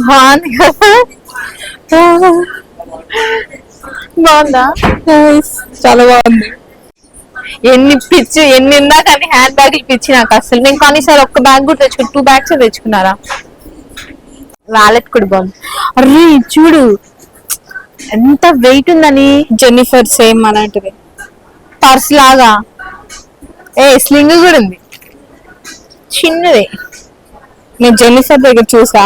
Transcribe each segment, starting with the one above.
బాగుంది కదా, బాగుందా? చాలా బాగుంది. ఎన్ని ఉందా కానీ హ్యాండ్ బ్యాగులు పిచ్చి నాకు అసలు. నేను కానీ సార్ ఒక్క బ్యాగ్ కూడా తెచ్చుకున్నా, 2 బ్యాగ్స్ తెచ్చుకున్నారా. వ్యాలెట్ కూడా బాగుంది. అరే చూడు ఎంత వెయిట్ ఉందని. జెన్నిఫర్ సేమ్ అలాంటిది పర్స్ లాగా. స్లింగ్ కూడా ఉంది చిన్నది. నేను జెన్నిఫర్ దగ్గర చూసా.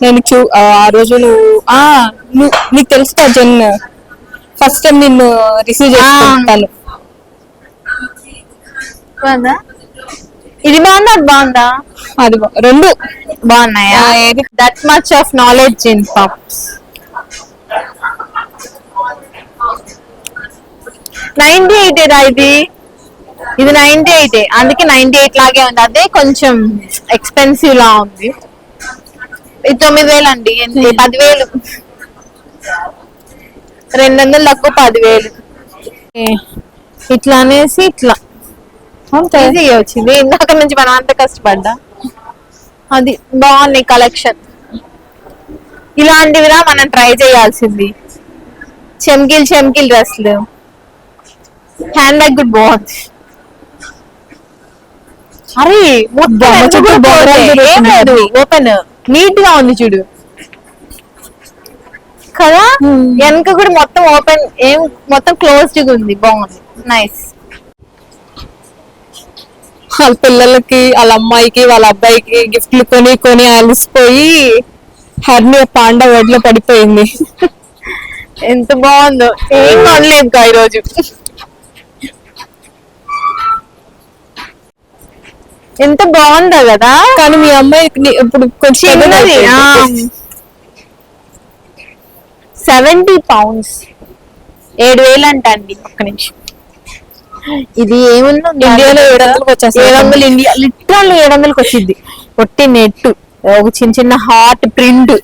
నేను ఆ రోజు నీకు తెలుసు కదా జెన్, ఫస్ట్ టైం నిన్ను రిసీవ్ చేసుకుంటాను. బాగుందా? ఇది బాగుందా అది బాగుందా? అది రెండు బాగున్నాయా? That much of knowledge in pops. 98 రా ఇది. ఇది 98, అందుకే 98 లాగే ఉంది. అదే కొంచెం ఎక్స్పెన్సివ్ లా ఉంది. ఇది 9,000 అండి. 10,000, 200 తక్కువ 10,000. ఇట్లా అనేసి ఇట్లా ఈజీగా వచ్చింది. ఇందాక నుంచి మనం అంత కష్టపడ్డా. అది బాగుంది కలెక్షన్. ఇలాంటివిరా మనం ట్రై చేయాల్సింది. చెమ్కిల్ డ్రెస్లు. హ్యాండ్ బ్యాగ్ కూడా బాగుంది. అరే ఓపెన్ నీట్ గా ఉంది చూడు కదా. వెనక కూడా మొత్తం ఓపెన్, మొత్తం క్లోజ్డ్ గా ఉంది. బాగుంది, నైస్. వాళ్ళ పిల్లలకి, వాళ్ళ అమ్మాయికి, వాళ్ళ అబ్బాయికి గిఫ్ట్లు కొని అలసిపోయి హర్ని పాండా ఒడిలో పడిపోయింది. ఎంత బాగుందో. ఏం కొనలేదు ఈరోజు. ఎంత బాగుందో కదా. కానీ మీ అమ్మాయికి ఇప్పుడు కొంచెం 70 pounds, 7,000 అంట అండి. ఒక్క నిమిషం. ఇది ఏముందో ఇండియాలో 700కి వచ్చేస్తుంది. 700 ఇండియా లిటరల్ 700కి వచ్చింది. ఒట్టి నెట్, ఒక చిన్న హార్ట్ ప్రింట్,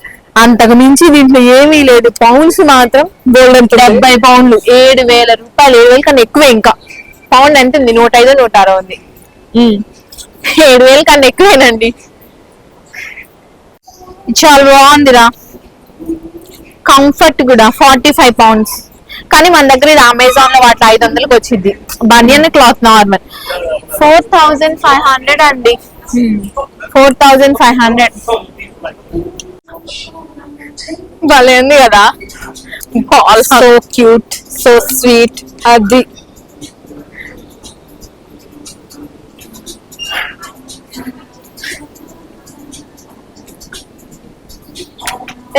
అంతకు మించి దీంట్లో ఏమీ లేదు. పౌండ్స్ మాత్రం గోల్డెన్ 70 పౌండ్లు, 7,000 రూపాయలు. 7,000 కన్నా ఎక్కువే. ఇంకా పౌండ్ ఎంత ఉంది? 105, 106 ఉంది. 7,000 కన్నా ఎక్కువేనండి. చాలా బాగుందిరా. కంఫర్ట్ కూడా 45 pounds. కానీ మన దగ్గర ఇది అమెజాన్ లో వాటి 500కి వచ్చింది. బనియన్ క్లాత్ నార్మల్ 4,500 అండి. 4,500 భలే ఉంది కదా. So cute, so sweet. అది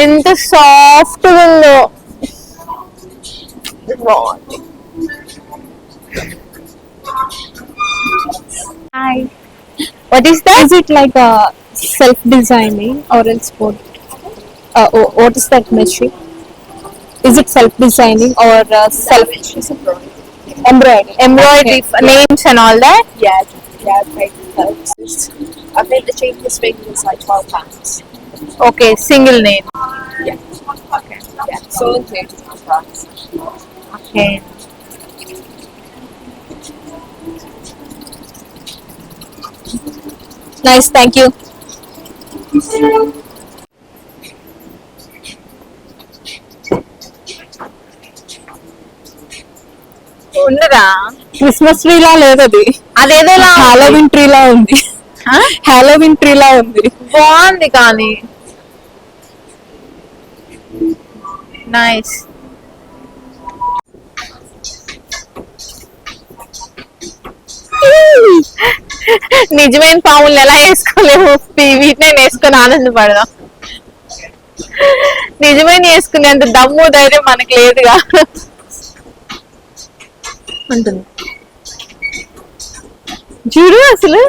ఎంత సాఫ్ట్ ఉందో. బాగుంది. Hi, what is that? Is it like a self-designing or else what? What is that machine? Is it self-designing or embroidery names and all that? Yeah, I think the cheapest thing is like £12. Okay, single name. Yeah. Okay. Yeah. So included in the price. Okay. nice, thank you. ఉన్నదా? Christmas tree లా లేదు అది. అదేదో Halloween tree లా ఉంది. Halloween tree లా ఉంది. బాగుంది కానీ nice. నిజమైన పాములు ఎలా వేసుకోలేము, వీటినే వేసుకొని ఆనందపడదాం. నిజమైన వేసుకునేంత దమ్ము ధైర్యం మనకి లేదుగా ఉంటుంది. చూడు అసలు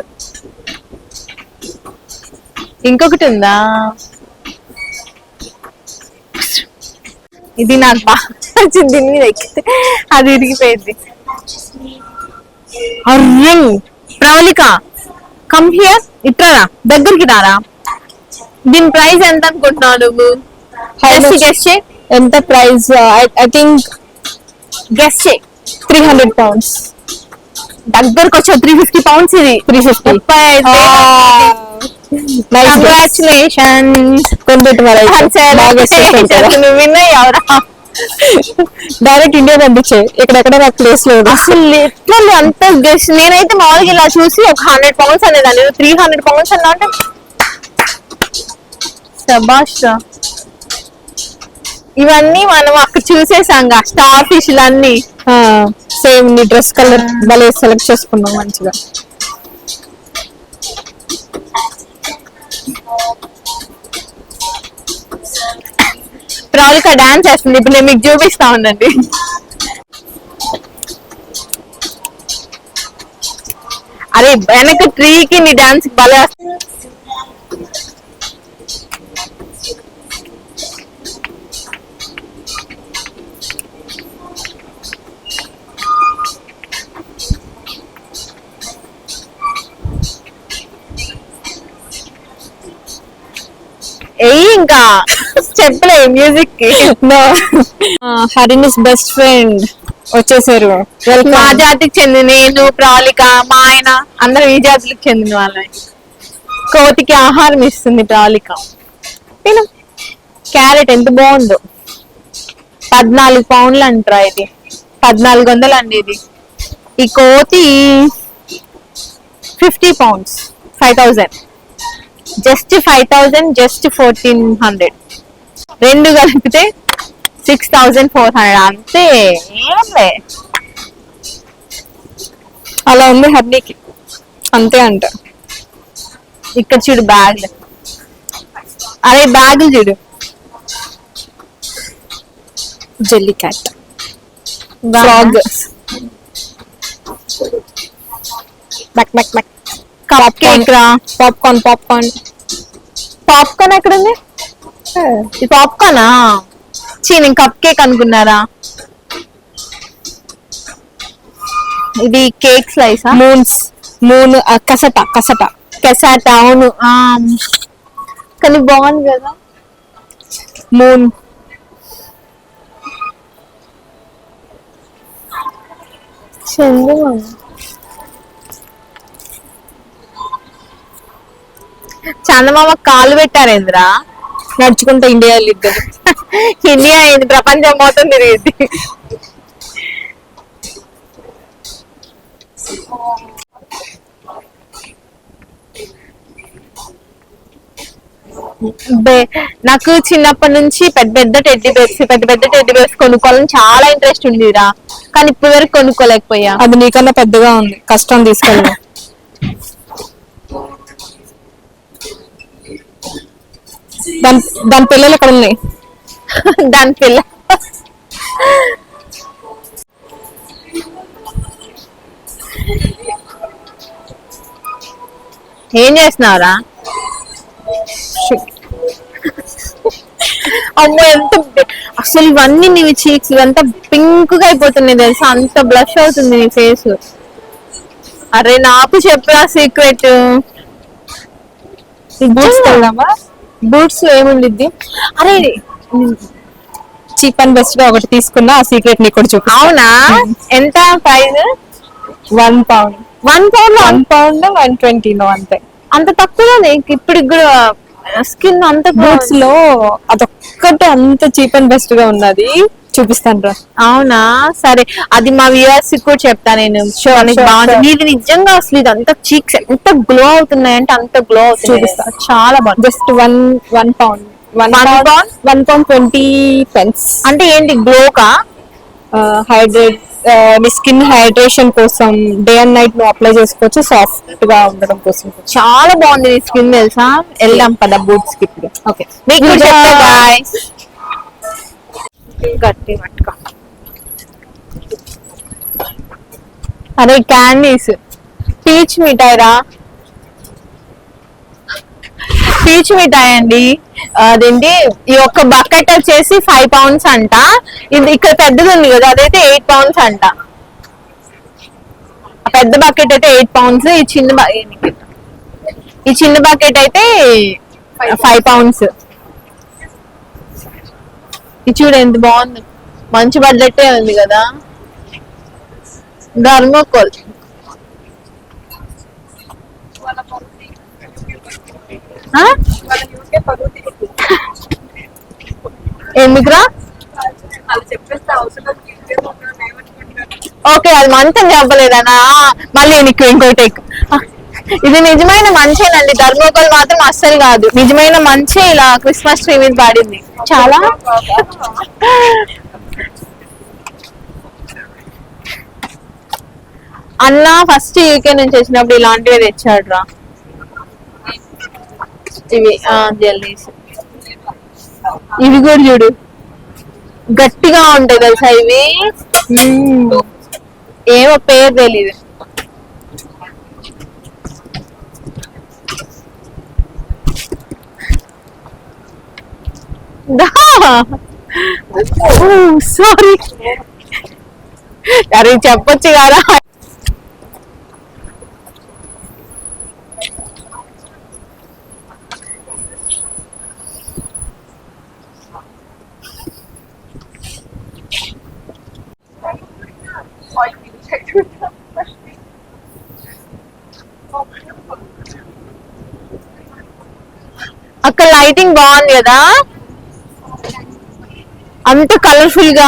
ఇంకొకటి ఉందా? ఇది నాకు బాగా నచ్చింది. దీని మీద ఎక్కితే అది ఇరిగిపోయింది. అర్రే ప్రవళిక, కమ్ హియర్. ఇట్రారా, దగ్గరికి రారా. దీని ప్రైస్ ఎంత అనుకుంటున్నావు నువ్వు? గెస్ చేయి. ఎంత ప్రైస్? ఐ థింక్ గెస్ చేయి. 300 pounds. దగ్గరకు వచ్చావు. 350 pounds. ఇది 350. 35,000. కంగ్రాచులేషన్స్. కొనిపెట్టి నువ్వు విన్నాయి ఎవరా? డైరెక్ట్ ఇండియా పంపించే, ఇక్కడెక్కడ నాకు ప్లేస్ లేదు. అసలు ఎట్లా అంత గెస్ట్. నేనైతే మామూలుగా ఇలా చూసి ఒక 100 pounds అనేదాన్ని, 300 pounds అన్నా అంటే శభాష్. ఇవన్నీ మనం అక్కడ చూసేసాంగా స్టార్ ఫిష్లు అన్ని. సేమ్ నీ డ్రెస్ కలర్ భలే సెలెక్ట్ చేసుకున్నాం మంచిగా. ప్రౌలిక డాన్స్ చేస్తుంది ఇప్పుడు, నేను మీకు చూపిస్తా ఉండండి. అరే వెనక ట్రీకి నీ డాన్స్ భలే వస్తుంది. ఇంకా చెప్పలే మ్యూజిక్ కి. హరినిస్ బెస్ట్ ఫ్రెండ్ వచ్చేసారు. మా జాతికి చెందిన నేను, ప్రౌలిక, మా ఆయన అందరం ఈ జాతికి చెందిన వాళ్ళని. కోతికి ఆహారం ఇస్తుంది ప్రౌలిక. తిను. క్యారెట్ ఎంత బాగుందో. 14 pounds అంటారా ఇది, 1400 అండి ఇది. ఈ కోతి 50 pounds, 5000. Just 5000, just 1400. రెండు కలిపితే 6400 అంతే. ఏమలే అలా ఉంది హర్నీకి, అంతే అంట. ఇక్కడ చూడు బ్యాగ్లు. అరే బ్యాగులు చూడు. Jelly cat, frog, back back back, cup cake రా. పాప్కార్న్ పాప్కార్న్ పాప్కార్న్ ఎక్కడ ఉంది? ఇది పాప్కార్నా? నేను కప్ కేక్ అనుకున్నారా? ఇది కేక్ స్లైసా? మూన్ కసట కసట కెసాట. అవును, కానీ బాగుంది కదా మూన్. చందమామ కాలు పెట్టారేంద్రా? నడుచుకుంటా ఇండియా ఇద్దరు. ఇండియా అయింది, ప్రపంచం మొత్తం తిరిగింది. నాకు చిన్నప్పటి నుంచి పెద్ద పెద్ద టెడ్డీ బేర్స్ కొనుక్కోవాలని చాలా ఇంట్రెస్ట్ ఉందిరా, కానీ ఇప్పటి వరకు కొనుక్కోలేకపోయా. అది నీకన్నా పెద్దగా ఉంది, కష్టం తీసుకెళ్ళి. దాని పిల్లలు ఎక్కడ ఉన్నాయి? దాని పిల్ల ఏం చేస్తున్నావురా? అమ్మో ఎంత అసలు ఇవన్నీ నీ చీక్స్ ఇదంతా పింక్ గా అయిపోతున్నాయి తెలుసా, అంత బ్లష్ అవుతుంది నీ ఫేస్. అరే నాకు చెప్పరా సీక్రెట్. బూట్స్ ఏముండిద్ది? అరే చీప్ అండ్ బెస్ట్ గా ఒకటి తీసుకున్నా, ఆ సీక్రెట్ నీకు కూడా చూపి. అవునా? ఎంత ప్రైస్? 1 pound. 1 pound? 1 pound 120 అంతే. అంత తక్కువ ఇప్పుడు కూడా స్కిన్ అంత బూట్స్ లో అదొక్కటి అంత చీప్ అండ్ బెస్ట్ గా ఉన్నది, చూపిస్తాను రా. అవునా? సరే, అది మా వ్యూవర్స్ కూడా చెప్తా నేను. ఇది నిజంగా అసలు ఇదంతా చీక్స్ ఎంత గ్లో అవుతున్నాయి అంటే అంత గ్లో అవుతుంది. చూపిస్తా, చాలా బాగుంది. Just 1 pound 1.20 pence. అంటే ఏంటి గ్లోకా? హైడ్రేట్, మీ స్కిన్ హైడ్రేషన్ కోసం డే అండ్ నైట్ నువ్వు అప్లై చేసుకోవచ్చు, సాఫ్ట్ గా ఉండడం కోసం. చాలా బాగుంది నీ స్కిన్ తెలుసా. వెళ్దాం పద బూట్స్ కి ఇప్పుడు. ఓకే, మీకు గట్టి పట్టుకో. అదే క్యాండీస్, పీచ్ మిఠాయి రా. పీచ్ మిఠాయి అండి. అదేంటి, ఈ ఒక్క బకెట్ వచ్చేసి 5 pounds అంట. ఇది ఇక్కడ పెద్దది ఉంది కదా, అదైతే 8 pounds అంట. పెద్ద బకెట్ అయితే 8 pounds, ఈ చిన్న బకెట్ అయితే 5 pounds. ఇది చూడు ఎంత బాగుంది, మంచి బడ్జెట్ ఉంది కదా. ధర్మకోల్ ఆ? ఎందుకురా? ఓకే, అది మంచం చెప్పలేదనా? మళ్ళీ నీకు ఇంకోటి ఇది నిజమైన మంచేనండి, ధర్మకోల్ మాత్రం అస్సలు కాదు. నిజమైన మంచే ఇలా క్రిస్మస్ ట్రీ మీద పాడింది. చాలా అన్న ఫస్ట్ యూకే నుంచి వచ్చినప్పుడు ఇలాంటివి తెచ్చాడు రా. ఇవి జెల్లీస్. ఇవి కూడా చూడు, గట్టిగా ఉంటాయి తెలుసా ఇవి. ఏమో పేరు తెలీదు. సారీ, అరే చెప్పొచ్చు కదా. అక్కడ లైటింగ్ బాగుంది కదా, అంత కలర్ఫుల్ గా.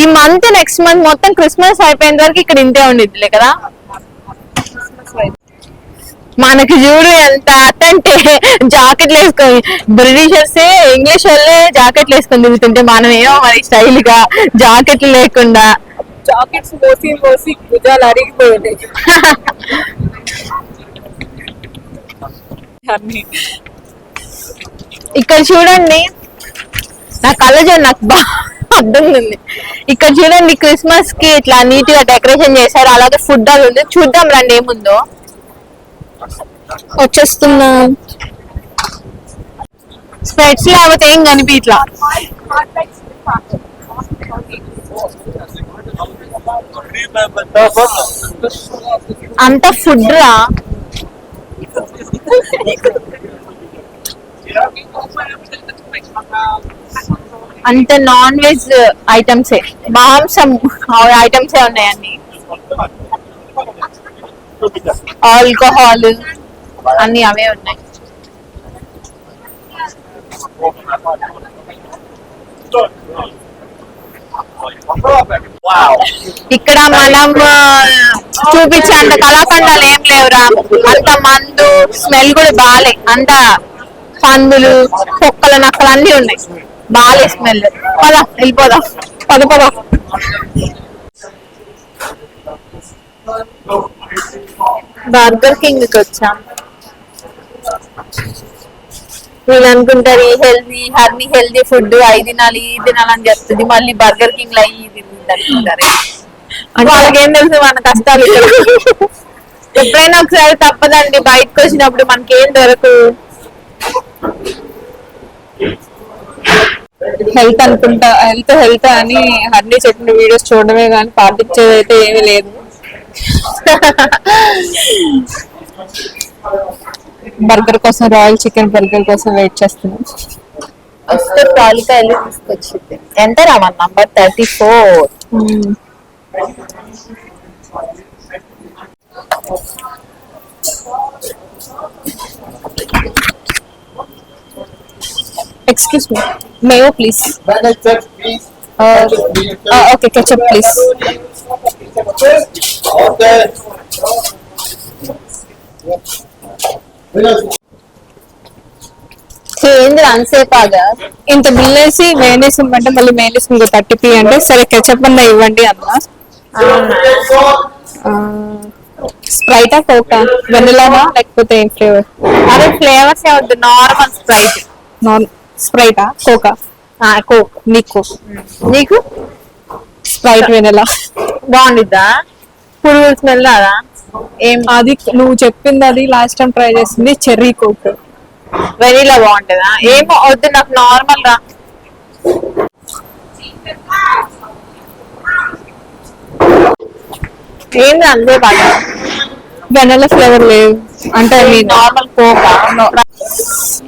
ఈ మంత్ నెక్స్ట్ మంత్ మొత్తం క్రిస్మస్ అయిపోయిన వరకు ఇక్కడ ఇంతే ఉండిద్దిలే కదా. మనకి చూడు ఎంత అంటే జాకెట్లు వేసుకొని, బ్రిటిషర్స్ ఇంగ్లీష్ వాళ్ళే జాకెట్లు వేసుకొని తిరుగుతుంటే మనం ఏమో మరి స్టైల్ గా జాకెట్లు లేకుండా. జాకెట్స్ మోసి మోసి భుజాలు అరిగిపోయింది. ఇక్కడ చూడండి, నా కళ్ళజోడు నాకు బాగా అర్థం ఉంది. ఇక్కడ చూడండి, క్రిస్మస్ కి ఇట్లా నీట్ గా డెకరేషన్ చేశారు. అలాగే ఫుడ్ అది ఉంది, చూద్దాం రండి ఏముందో. వచ్చేస్తున్నా. స్పెట్స్ లేకపోతే ఏం కనిపి ఇట్లా. అంత ఫుడ్ రా, అంత నాన్ వెజ్ ఐటమ్సే, మాంసం ఐటమ్సే ఉన్నాయండి. ఆల్కహాల్ అన్ని అవే ఉన్నాయి. ఇక్కడ మనం చూపించే అంత కళాఖండాలు ఏం లేవురా. అంత మందు స్మెల్ కూడా బాలే, అంత పందులు కుక్కలు నక్కలు అన్ని ఉన్నాయి. బాలే స్మెల్. పదా వెళ్ళిపోదాం, పద. బర్గర్ కింగ్ కి వచ్చాం. వీళ్ళు అనుకుంటారు ఈ హెల్దీ ఫుడ్ అవి తినాలి ఇది తినాలి అని చెప్తుంది, మళ్ళీ బర్గర్ కింగ్ లో అయ్యి తింటుంది అనుకుంటారు. అంటే వాళ్ళకేం తెలుసు మన కష్టాలు. ఎప్పుడైనా ఒకసారి తప్పదండి, బయటకు వచ్చినప్పుడు మనకేం దొరకదు. హెల్త్ అనుకుంటా, హెల్త్ అని హర్నీ చెప్పిన వీడియోస్ చూడడమే కానీ పాటించేది అయితే ఏమీ లేదు. బర్గర్ కోసం, రాయల్ చికెన్ బర్గర్ కోసం వెయిట్ చేస్తున్నాం. వస్తే పాలికాయలు తీసుకొచ్చింది. ఎంత రామన్ number 34. Excuse me, mayo please. Okay, ketchup ప్లీజ్. ఏంది అన్సేపాగా ఇంత బిల్ వేసి మేనేస్ ఇవ్వంటే మళ్ళీ మేనేస్ మీకు 30p అంటే సరే కెచప్ అన్న ఇవ్వండి అన్న. స్ప్రైటా కోకా, వెనిలానా లేకపోతే ఏం ఫ్లేవర్? అదే ఫ్లేవర్స్ ఏవద్దు, నార్మల్ స్ప్రైట్. స్ప్రైటా కోకా? కోక్. నీకు స్ప్రైట్ వెనిలా బాగుండిద్దా? పురుగుల స్మెల్ రాదా? ఏం అది నువ్వు చెప్పింది, అది లాస్ట్ టైం ట్రై చేసింది చెర్రీ కోక్. వెనీలా బాగుంటుందా? ఏమో వద్దు, నాకు నార్మల్ రా. ఏంది అంతే బాగా వెనిలా ఫ్లేవర్ లేదు అంటే మీ నార్మల్ కోకా?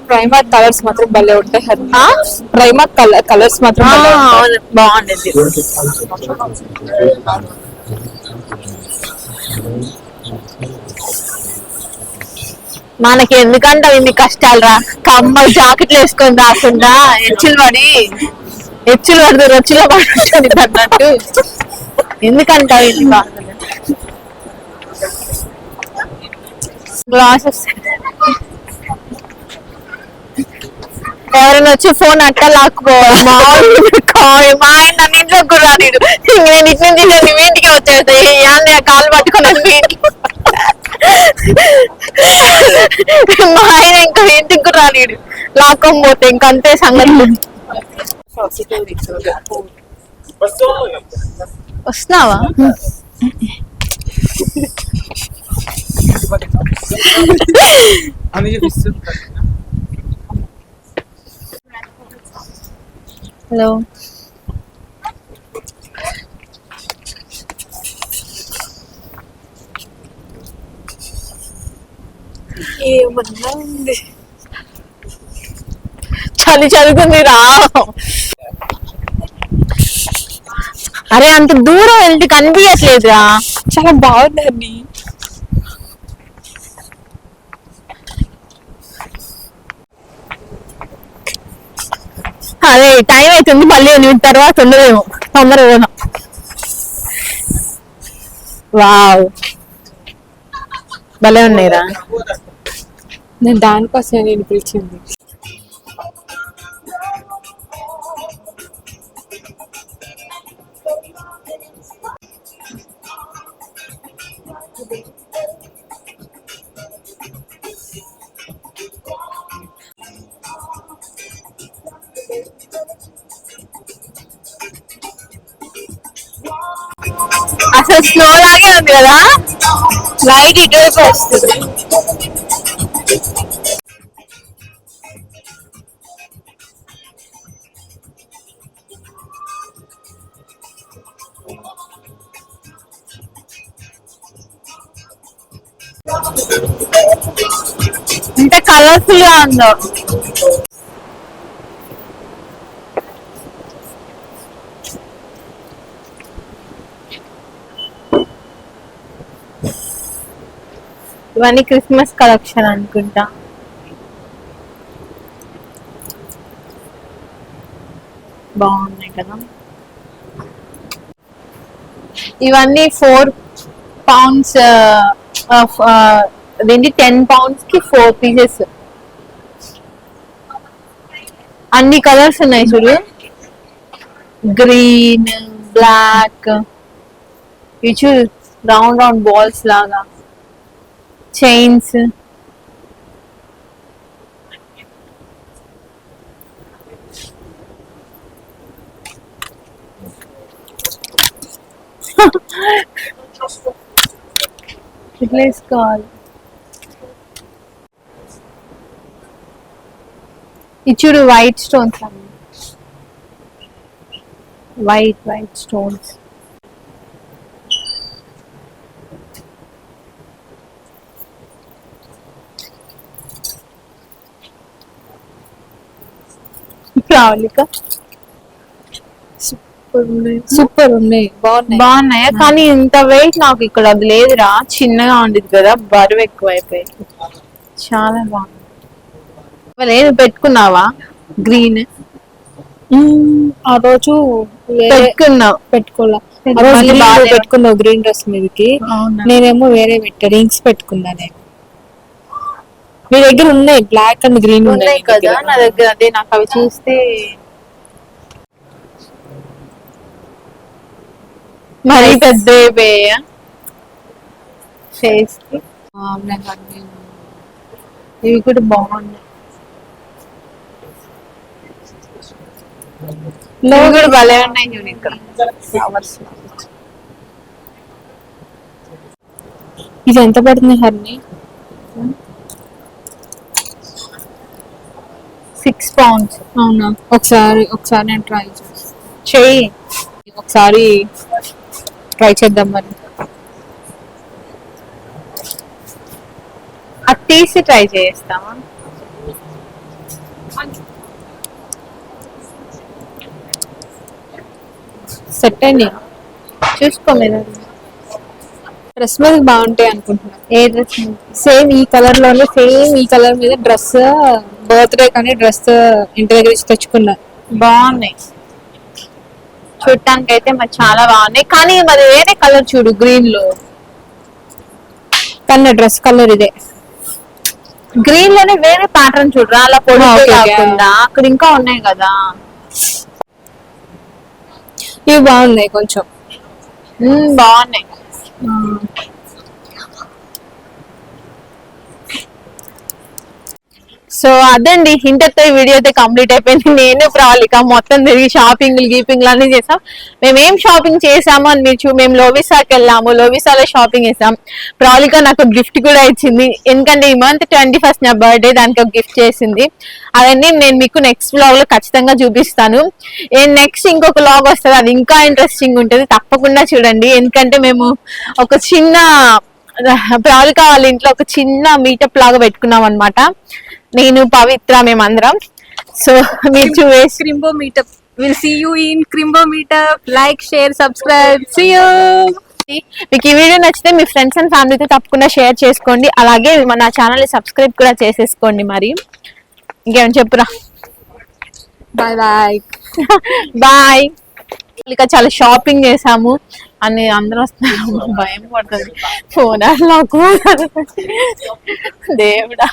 ప్రైమర్ కలర్స్ మాత్రం భలే ఉంటాయి. ప్రైమర్ కలర్స్ మాత్రం బాగుండేది. మనకి ఎందుకంటే ఇన్ని కష్టాలు రా, కమ్మలు జాకెట్లు వేసుకొని రాకుండా హెచ్చులు పడితే రొచ్చులో పడుతుంది అన్నట్టు. ఎందుకంటావు ఇన్ని బాధలు? గ్లాసెస్ ఎవరైనా వచ్చి ఫోన్ అట్ట లాక్కుపోవాలి. మా ఆయన నన్ను ఇంట్లో కుర్రాడు, నేను ఇటు నుంచి మీ ఇంటికి వచ్చేస్తాయి కాలు పట్టుకున్నాను మీ ఇంట్లో. మా ఆయన ఇంకా ఇంటికి కూడా రాలేడు, లాక్కోకపోతే ఇంకంతే సంగతి. వస్తున్నావా? హలో, ఏమన్నా ఉంది. చదువుకుంది రా. అరే అంత దూరం వెళ్తే కనిపించట్లేదురా. చాలా బాగుందండి. అదే టైం అవుతుంది, మళ్ళీ తర్వాత ఉండదేమో, తొందరగా పోదాం. వావ్, భలే ఉన్నాయిరా. నేను దానికోసం నేను పిలిచింది. అసలు స్నో లాగే ఉంది కదా, లైట్ ఇటువైపు వస్తుంది. ఇంత కలర్ఫుల్ గా ఉందో. ఇవన్నీ క్రిస్మస్ కలెక్షన్ అనుకుంటా. బాగున్నాయి కదా. ఇవన్నీ 4 pounds అదేంటి 10 pounds కి 4 pieces. అన్ని కలర్స్ ఉన్నాయి చూడు, గ్రీన్, బ్లాక్, ఇవి చూడు రౌండ్ రౌండ్ బాల్స్ లాగా, చైన్స్. ఇట్లా వేసుకోవాలి. ఇచ్చుడు వైట్ స్టోన్స్ అన్ని, వైట్ స్టోన్స్. రావలిక సూపర్ ఉన్నాయి, బాగున్నాయా? కానీ ఇంత వెయిట్ నాకు ఇక్కడ అది లేదురా, చిన్నగా ఉండేది కదా, బరువు ఎక్కువైపోయింది. చాలా బాగుంది. లేదు పెట్టుకున్నావా గ్రీన్? ఆ రోజు పెట్టుకున్నావు గ్రీన్ డ్రెస్ మీదకి, నేనేమో వేరే పెట్టా, రింగ్స్ పెట్టుకున్నా. నేను మీ దగ్గర ఉన్నాయి బ్లాక్ అండ్ గ్రీన్ ఉన్నాయి కదా నా దగ్గర. అదే నాకు అవి చూస్తే మరీ పెద్ద ఫేస్ కి. ఇవి కూడా బాగున్నాయి, ఇవి కూడా భలే ఉన్నాయి చూడు ఇక్కడ ఫ్లవర్స్. ఇది ఎంత పడుతుంది హర్ని? 6 pounds. అవునా? ఒకసారి నేను ట్రై చెయ్యి, ఒకసారి ట్రై చేద్దాం మరి. అది తీసి ట్రై చేస్తామా? సెట్ అయింది, చూసుకో మీద. డ్రెస్ మీద బాగుంటాయి అనుకుంటున్నా. ఏ డ్రెస్? సేమ్ ఈ కలర్ లోనే సేమ్ ఈ కలర్ మీద డ్రెస్ బర్త్డే కానీ డ్రెస్ ఇంటి దగ్గర నుంచి తెచ్చుకున్నా. బాగున్నాయి చూడటానికి అయితే మరి చాలా బాగున్నాయి, కానీ మరి వేరే కలర్ చూడు గ్రీన్ లో. కానీ డ్రెస్ కలర్ ఇదే. గ్రీన్ లోనే వేరే ప్యాటర్న్ చూడరా, అలా పొడి okay, okay. కాకుండా అక్కడ ఇంకా ఉన్నాయి కదా. ఇవి బాగున్నాయి కొంచెం. బాగున్నాయి. సో అదండి, ఇంతతో ఈ వీడియో అయితే కంప్లీట్ అయిపోయింది. నేను ప్రాలిక మొత్తం తిరిగి షాపింగ్లు గీపింగ్లు అన్ని చేసాం. మేము ఏం షాపింగ్ చేసాము అని మీరు మేము లోవిసాకి వెళ్ళాము, లోవిసాలో షాపింగ్ చేసాం. ప్రాలిక నాకు గిఫ్ట్ కూడా ఇచ్చింది, ఎందుకంటే ఈ మంత్ 21st నా బర్త్డే, దానికి ఒక గిఫ్ట్ చేసింది. అవన్నీ నేను మీకు నెక్స్ట్ వ్లాగ్ లో ఖచ్చితంగా చూపిస్తాను. నెక్స్ట్ ఇంకొక వ్లాగ్ వస్తుంది, అది ఇంకా ఇంట్రెస్టింగ్ ఉంటుంది, తప్పకుండా చూడండి. ఎందుకంటే మేము ఒక చిన్న ప్రాలిక వాళ్ళ ఇంట్లో ఒక చిన్న మీటప్ లాగా పెట్టుకున్నాం అనమాట, నేను పవిత్ర మేమందరం. సో మీరు చూసి క్రింబో meetup. Will see you in క్రింబో meetup. Like, share, subscribe. See you. మీకు ఈ వీడియో నచ్చితే మీ ఫ్రెండ్స్ అండ్ ఫ్యామిలీతో తప్పకుండా షేర్ చేసుకోండి. అలాగే మన ఛానల్ ని సబ్స్క్రైబ్ కూడా చేసేసుకోండి. మరి ఇంకేమైనా చెప్పురా. Bye bye. బాయ్. ఇంకా చాలా షాపింగ్ చేసాము అని అందరూ వస్తున్నారు, భయం పడుతుంది ఫోన్ నాకు దేవుడా.